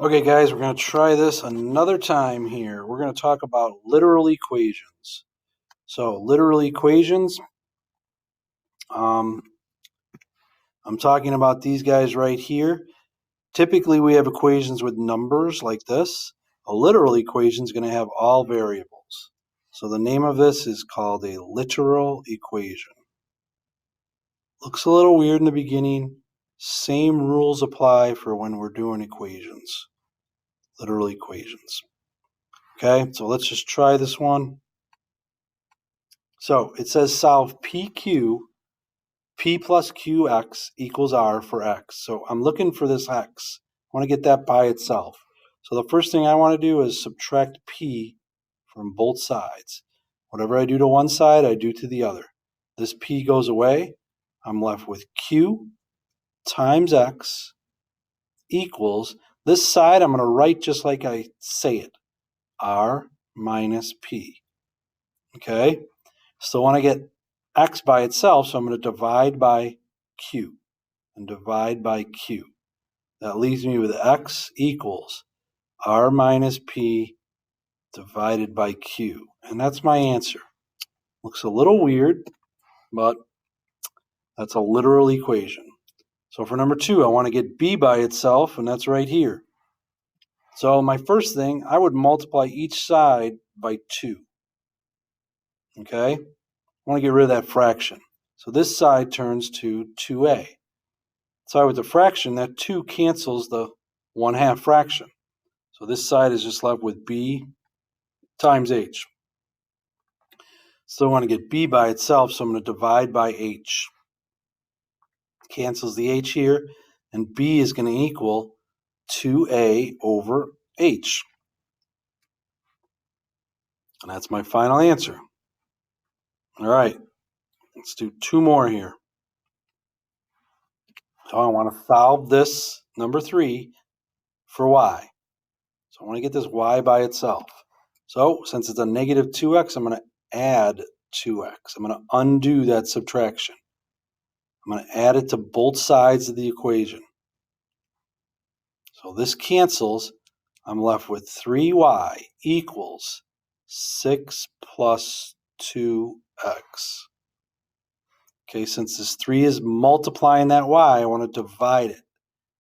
Okay, guys, we're going to try this another time here. We're going to talk about literal equations. So, literal equations, I'm talking about these guys right here. Typically, we have equations with numbers like this. A literal equation is going to have all variables. So, the name of this is called a literal equation. Looks a little weird in the beginning. Same rules apply for when we're doing equations. Literal equations. Okay, so let's just try this one. So it says solve PQ, P plus QX equals R for X. So I'm looking for this X. I want to get that by itself. So the first thing I want to do is subtract P from both sides. Whatever I do to one side, I do to the other. This P goes away. I'm left with Q times X equals, this side I'm going to write just like I say it, R minus P. Okay? So I want to get X by itself, so I'm going to divide by Q and divide by Q. That leaves me with X equals R minus P divided by Q. And that's my answer. Looks a little weird, but that's a literal equation. So for number 2, I want to get B by itself, and that's right here. So my first thing, I would multiply each side by 2. Okay? I want to get rid of that fraction. So this side turns to 2a. So with the fraction, that 2 cancels the 1/2 fraction. So this side is just left with b times h. Still want to get b by itself, so I'm going to divide by h. Cancels the h here, and b is going to equal 2a over h. And that's my final answer. All right, let's do 2 more here. So I want to solve this, number 3, for y. So I want to get this y by itself. So since it's a negative 2x, I'm going to add 2x. I'm going to undo that subtraction. I'm going to add it to both sides of the equation. So this cancels. I'm left with 3y equals 6 plus 2x. Okay, since this 3 is multiplying that y, I want to divide it.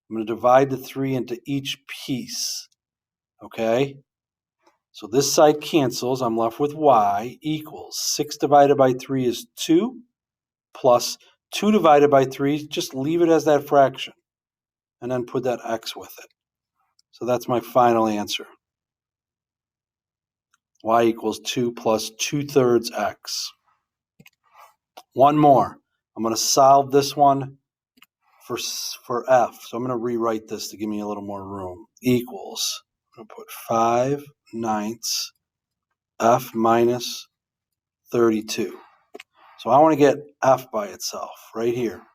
I'm going to divide the 3 into each piece. Okay? So this side cancels. I'm left with y equals 6 divided by 3 is 2 plus 2 divided by 3. Just leave it as that fraction and then put that x with it. So that's my final answer. Y equals 2 plus 2/3 x. One more. I'm going to solve this one for f. So I'm going to rewrite this to give me a little more room. Equals, I'm going to put 5/9 f minus 32. So I want to get f by itself right here.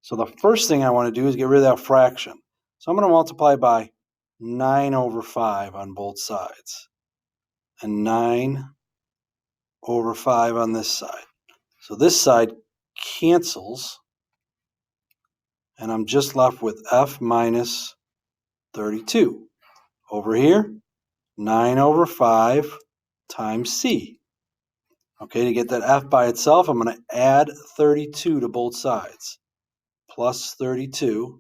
So the first thing I want to do is get rid of that fraction. So I'm going to multiply by 9 over 5 on both sides. And 9 over 5 on this side. So this side cancels. And I'm just left with f minus 32. Over here, 9 over 5 times c. Okay, to get that f by itself, I'm going to add 32 to both sides. Plus 32.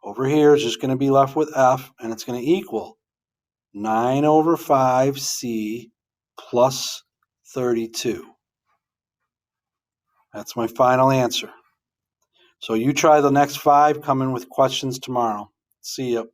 Over here is just going to be left with f, and it's going to equal 9 over 5c plus 32. That's my final answer. So you try the next 5, come in with questions tomorrow. See ya.